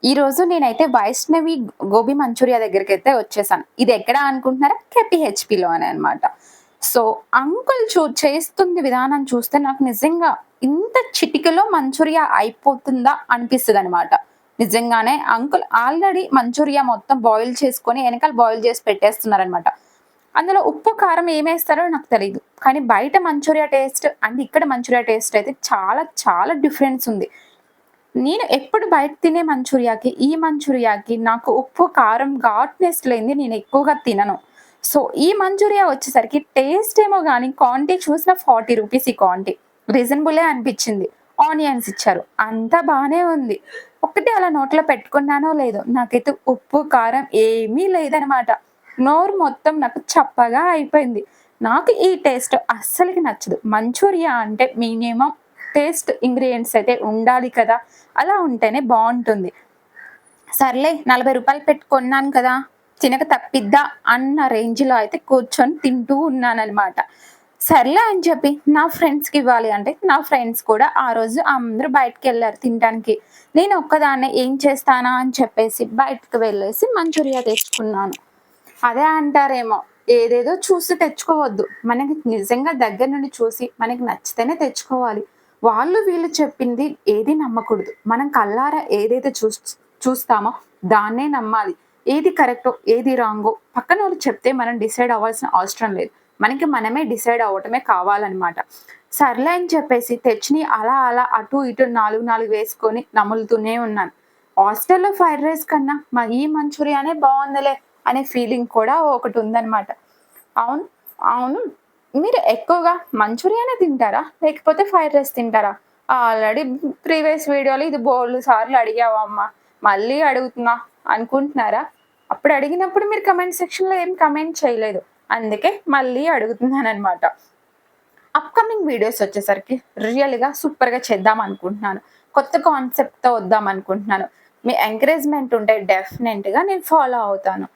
ఈరోజు నేనైతే వైష్ణవి గోబీ మంచూరియా దగ్గరికైతే వచ్చేసాను. ఇది ఎక్కడ అనుకుంటున్నారా? కేపీహెచ్‌పీలోనే అనమాట. సో, అంకుల్ చేస్తుంది విధానం చూస్తే నాకు నిజంగా ఇంత చిటికెలో మంచూరియా అయిపోతుందా అనిపిస్తదనమాట. నిజంగానే అంకుల్ ఆల్రెడీ మంచూరియా మొత్తం బాయిల్ చేసుకొని ఎనకాల బాయిల్ చేసి పెట్టేస్తున్నారనమాట. అందులో ఉప్పు, కారం ఏమేస్తారో నాకు తెలీదు. కానీ బయట మంచూరియా టేస్ట్ అండ్ ఇక్కడ మంచూరియా టేస్ట్ అయితే చాలా చాలా డిఫరెన్స్ ఉంది. నేను ఎప్పుడు బయట తినే మంచూరియాకి, ఈ మంచూరియాకి నాకు ఉప్పు, కారం, ఘాట్‌నెస్ లేనిది నేను ఎక్కువగా తినను. సో, ఈ మంచూరియా వచ్చేసరికి టేస్ట్ ఏమో గాని క్వాంటిటీ చూసిన రూ. 40 ఈ క్వాంటిటీ. రీజనబులే అనిపిచ్చింది. ఆనియన్స్ ఇచ్చారు. అంతా బానే ఉంది. ఒక్కటే అలా నోట్లో పెట్టుకున్నానో లేదో నాకైతే ఉప్పు, కారం ఏమీ లేదనమాట. నోరు మొత్తం నాకు చప్పగా అయిపోయింది. నాకు ఈ టేస్ట్ అస్సలకి నచ్చదు. మంచూరియా అంటే మినిమమ్ టేస్ట్ ఇంగ్రీడియెంట్స్ అయితే ఉండాలి కదా! అలా ఉంటేనే బావుంటుంది. సర్లే రూ. 40 పెట్టి కొన్నాను కదా! తినక తప్పిద్దా అన్న రేంజ్‌లో అయితే కూర్చొని తింటూ ఉన్నాననమాట. సర్లే అని చెప్పి నా ఫ్రెండ్స్‌కివ్వాలి అంటే, నా ఫ్రెండ్స్ కూడా ఆ రోజు అందరూ బయటికెళ్లారు తినటానికి. నేను ఒక్కదాన్నే ఏం చేస్తానా అని చెప్పేసి బయటకి వెళ్ళేసి మంచూరియా తెచ్చుకున్నాను. అదే అంటారేమో ఏదేదో చూసి తెచ్చుకోవద్దు. మనకి నిజంగా దగ్గర నుండి చూసి మనకి నచ్చితేనే తెచ్చుకోవాలి. వాళ్ళు వీళ్ళు చెప్పింది ఏది నమ్మకూడదు. మనం కళ్ళారా ఏదైతే చూస్తామో దాన్నే నమ్మాలి. ఏది కరెక్టో, ఏది రాంగో పక్కనోళ్ళు చెప్తే మనం డిసైడ్ అవ్వాల్సిన అవసరం లేదు. మనకి మనమే డిసైడ్ అవ్వటమే కావాలనమాట. సర్లే అని చెప్పేసి తెచ్చినయి అలా అలా అటు ఇటు 4, 4 వేసుకొని నములుతూనే ఉన్నాను. హాస్టల్‌లో ఫ్రైడ్ రైస్ కన్నా ఈ మంచూరియానే బావుందిలే అనే ఫీలింగ్ కూడా ఒకటుందనమాట. అవును. అవును. మీరు ఎక్కువగా మంచూరియానే తింటారా? లేకపోతే ఫ్రైడ్ రైస్ తింటారా? ఆల్రెడీ ప్రీవియస్ వీడియోలో ఇది బోలెడు సార్లు అడిగావమ్మా. మళ్ళీ అడుగుతున్నా అనుకుంటున్నారా? అప్పుడు అడిగినప్పుడు మీరు కామెంట్ సెక్షన్‌లో ఏం కామెంట్ చేయలేదు. అందుకే మళ్ళీ అడుగుతున్నాననమాట. అప్‌కమింగ్ వీడియోస్ వచ్చేసరికి రియల్‌గా సూపర్‌గా చేద్దాం అనుకుంటున్నాను. కొత్త కాన్సెప్ట్‌తో వద్దాం అనుకుంటున్నాను. మీ ఎంకరేజ్‌మెంట్ ఉంటే డెఫినెట్‌గా నేను ఫాలో అవుతాను.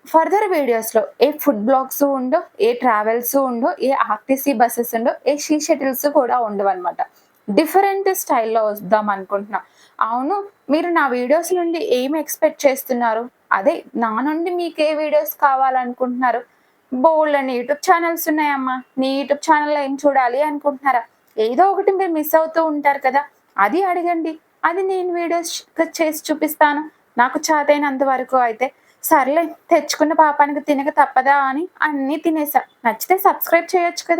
ఫర్దర్ వీడియోస్‌లో ఏ ఫుడ్ బ్లాగ్స్ ఉండవు, ఏ ట్రావెల్స్ ఉండవు, ఏ ఆర్టీసీ బసెస్ ఉండవు, ఏ షీ షటిల్స్ కూడా ఉండవనమాట. డిఫరెంట్ స్టైల్‌లో వద్దాం అనుకుంటున్నా. అవును. మీరు నా వీడియోస్ నుండి ఏమి ఎక్స్‌పెక్ట్ చేస్తున్నారు? అదే నా నుండి మీకు ఏ వీడియోస్ కావాలనుకుంటున్నారు? బోలెడన్ని యూట్యూబ్ ఛానెల్స్ ఉన్నాయమ్మా. నీ యూట్యూబ్ ఛానెల్‌లో ఏం చూడాలి అనుకుంటున్నారా? ఏదో ఒకటి మీరు మిస్ అవుతూ ఉంటారు కదా! అది అడగండి. అది నేను వీడియోస్ చేసి చూపిస్తాను. నాకు చేతైనంత వరకు అయితే. సర్లే తెచ్చుకున్న పాపానికి తినక తప్పదా అని అన్నీ తినేసా. నచ్చితే సబ్స్క్రైబ్ చేయొచ్చు కదా!